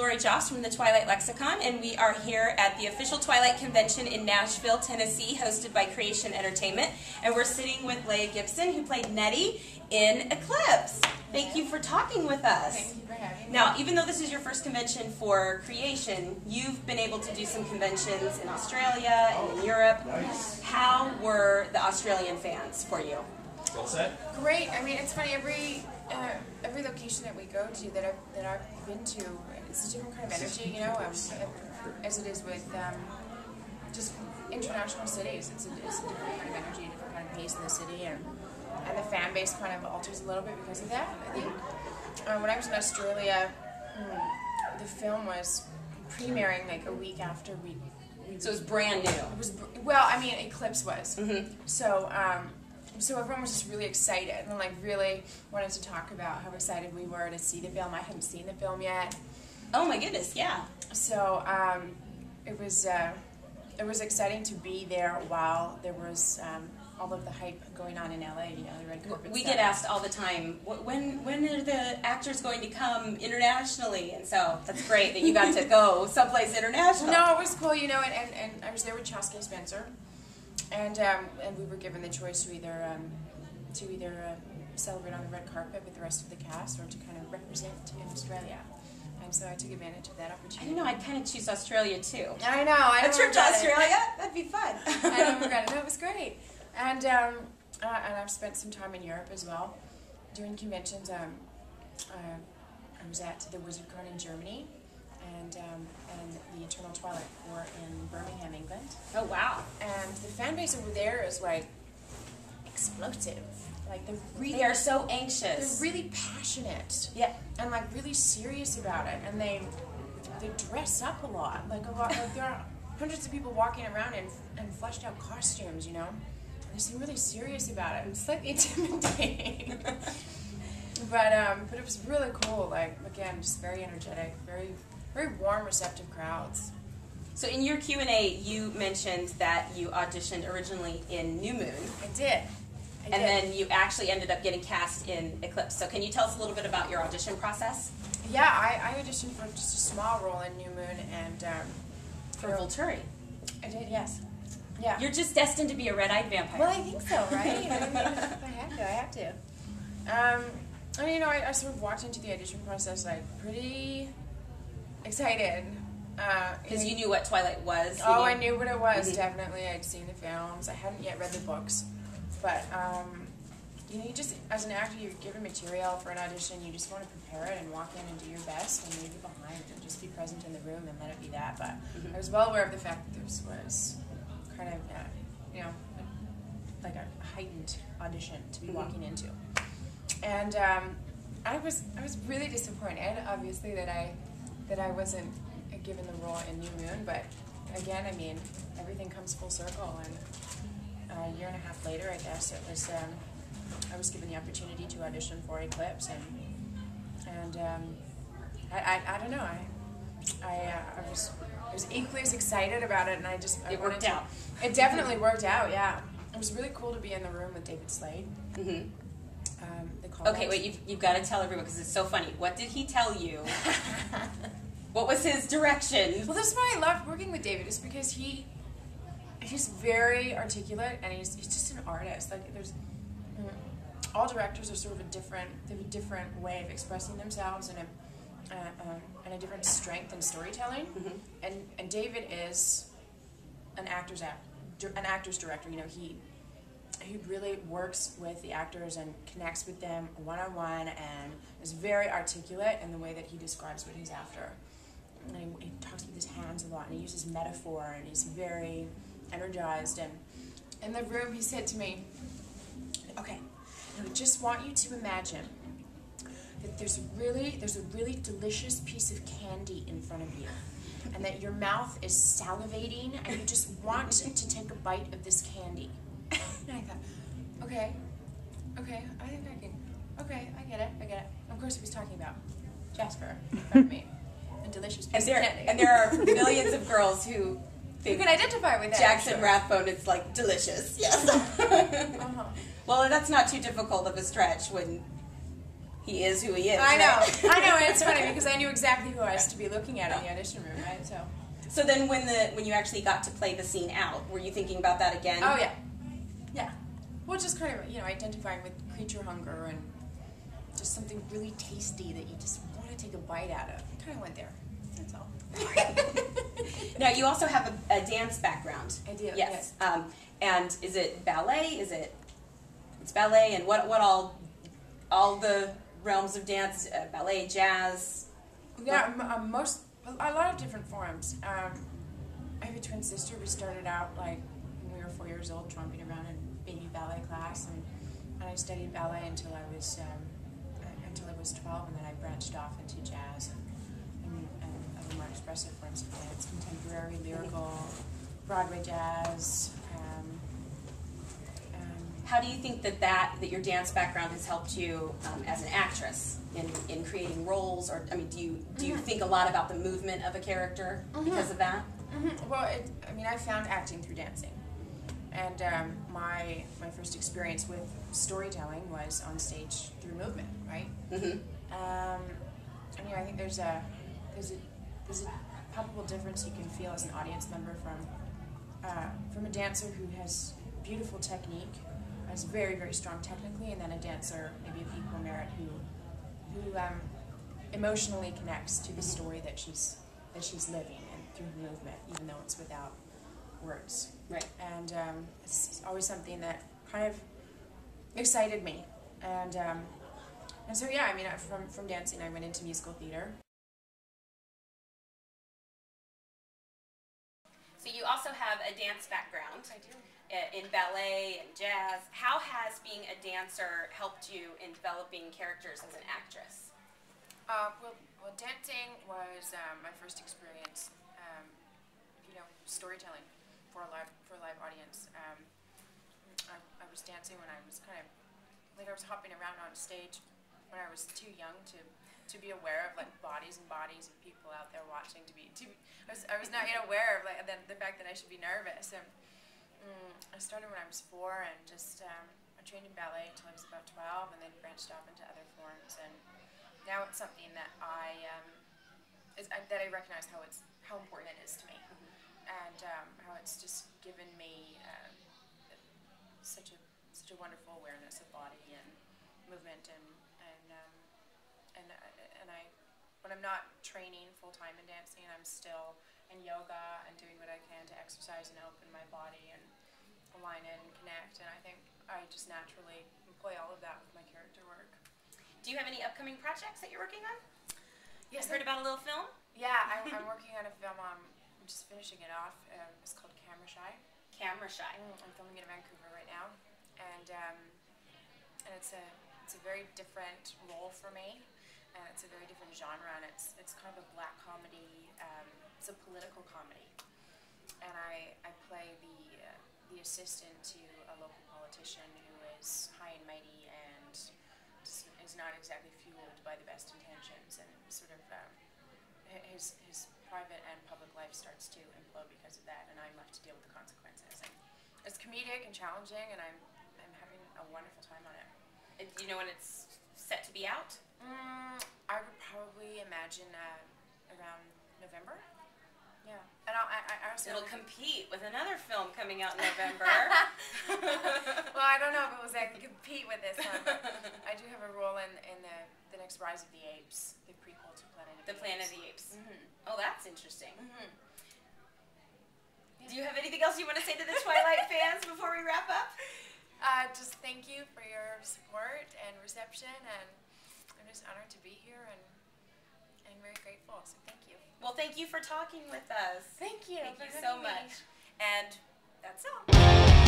Lori Joss from the Twilight Lexicon, and we are here at the official Twilight convention in Nashville, Tennessee, hosted by Creatioon Entertainment. And we're sitting with Leah Gibson, who played Nettie in Eclipse. Thank you for talking with us. Thank you for having me. Now, even though this is your first convention for Creatioon, you've been able to do some conventions in Australia and in Europe. Nice. How were the Australian fans for you? Well said. Great. I mean, it's funny. Every location that we go to that I've been to, it's a different kind of energy, you know, as it is with just international cities. It's a different kind of energy, a different kind of pace in the city, and the fan base kind of alters a little bit because of that. I think when I was in Australia, the film was premiering like a week after we. So it was brand new. It was, well, I mean, Eclipse was. Mm-hmm. So everyone was just really excited and like really wanted to talk about how excited we were to see the film. I hadn't seen the film yet. Oh my goodness, yeah. So it was exciting to be there while there was all of the hype going on in LA. You know, the red carpet. We stuff. get asked all the time, when are the actors going to come internationally? And so that's great that you got to go someplace international. No, it was cool, you know, and I was there with Chelsea Spencer. And we were given the choice to either celebrate on the red carpet with the rest of the cast or to kind of represent in Australia. And so I took advantage of that opportunity. I don't know, I'd kind of choose Australia too. I know. I A trip to Australia? That'd be fun. I don't regret it. No, it was great. And I've spent some time in Europe as well, doing conventions. I was at the WizardCon in Germany. And the Eternal Twilight War in Birmingham, England. Oh, wow. And the fan base over there is like explosive. Like they are so anxious. They're really passionate. Yeah. And like really serious about it. And they dress up a lot. Like there are hundreds of people walking around in fleshed out costumes, you know. And they seem really serious about it. It's slightly intimidating. But it was really cool. Like, again, just very energetic, very warm, receptive crowds. So in your Q&A, you mentioned that you auditioned originally in New Moon. I did. And then you actually ended up getting cast in Eclipse. So can you tell us a little bit about your audition process? Yeah, I auditioned for just a small role in New Moon and for Volturi. I did, yes. Yeah. You're just destined to be a red-eyed vampire. Well, I think so, right? I mean, if I have to. I mean, you know, I sort of walked into the audition process like pretty excited. Because you knew what Twilight was. Oh, I knew what it was, definitely. I'd seen the films. I hadn't yet read the books. But, you know, you just, as an actor, you're given material for an audition. You just want to prepare it and walk in and do your best and leave it behind and just be present in the room and let it be that. But I was well aware of the fact that this was kind of, you know, like a heightened audition to be walking into. And I was really disappointed, obviously, that I wasn't given the role in New Moon. But again, I mean, everything comes full circle. And a year and a half later, I guess, it was I was given the opportunity to audition for Eclipse, and I don't know, I was equally as excited about it, and it worked out. It definitely worked out. Yeah, it was really cool to be in the room with David Slade. Mm-hmm. Okay, wait, you've got to tell everyone because it's so funny. What did he tell you? What was his direction? Well, this is why I loved working with David, is because he's very articulate and he's just an artist. Like there's all directors are sort of they have a different way of expressing themselves and a different strength in storytelling. Mm-hmm. And David is an actor's director. You know, he really works with the actors and connects with them one-on-one and is very articulate in the way that he describes what he's after. And he talks with his hands a lot and he uses metaphor and he's very energized. And in the room he said to me, okay, I just want you to imagine that there's a really delicious piece of candy in front of you and that your mouth is salivating and you just want to take a bite of this candy. And I thought, okay, I think I can, okay, I get it. Of course he was talking about Jasper in front of me. A delicious piece of candy. And there are millions of girls who think you can identify with that. Jackson Rathbone is like delicious, yes. Well, that's not too difficult of a stretch when he is who he is. I know, right? I know, and it's funny because I knew exactly who I was to be looking at in the audition room, right? So then when you actually got to play the scene out, were you thinking about that again? Oh yeah, yeah. Well, just kind of identifying with creature hunger and just something really tasty that you just want to take a bite out of. I kind of went there. That's all. Now you also have a dance background. I do. Yes. And is it ballet? It's ballet, and what all the realms of dance? Ballet, jazz. Yeah, a lot of different forms. I have a twin sister. We started out like when we were 4 years old, tromping around in baby ballet class, and I studied ballet until I was 12, and then I branched off into jazz and other more expressive forms of dance, contemporary, lyrical, Broadway jazz. How do you think that your dance background has helped you as an actress in creating roles, or do you think a lot about the movement of a character because of that? Well, I found acting through dancing, and my first experience with storytelling was on stage through movement, right? I think there's a palpable difference you can feel as an audience member from a dancer who has beautiful technique, is very, very strong technically, and then a dancer maybe of equal merit who emotionally connects to the story that she's living and through movement, even though it's without words. Right. And it's always something that kind of excited me, and so yeah, from dancing I went into musical theater. So you also have a dance background. I do. In ballet and jazz. How has being a dancer helped you in developing characters as an actress? Well, dancing was my first experience, storytelling for a live audience. I was dancing when I was I was hopping around on stage when I was too young to be aware of bodies and bodies of people out there watching. I was not yet aware of the fact that I should be nervous. I started when I was 4, and I trained in ballet until I was about 12, and then branched off into other forms. And now it's something that I recognize how important it is to me, and how it's just given me such a wonderful awareness of body and movement, and when I'm not training full time in dancing, I'm still in yoga and doing what I can to exercise and open my body and align it and connect, and I think I just naturally employ all of that with my character work. Do you have any upcoming projects that you're working on? Yes. I've heard about a little film? Yeah, I'm working on a film. I'm just finishing it off. It's called Camera Shy. Camera Shy. I'm filming it in Vancouver right now, and it's a very different role for me, and it's a very different genre, and it's kind of a black comedy. It's a political comedy, and I play the assistant to a local politician who is high and mighty and is not exactly fueled by the best intentions, and sort of his private and public life starts to implode because of that, and I'm left to deal with the consequences. And it's comedic and challenging, and I'm having a wonderful time on it. And do you know when it's set to be out? I would probably imagine around November. Yeah, and I also... It'll compete with another film coming out in November. Well, I don't know if it was that compete with this one, but I do have a role in the next Rise of the Apes, the prequel to Planet of the Apes. The Planet of the Apes. Oh, that's interesting. Yeah. Do you have anything else you want to say to the Twilight fans before we wrap up? Just thank you for your support and reception, and I'm just honored to be here and very grateful, so thank you. Well, thank you for talking with us. Thank you. Thank you so much. And that's all.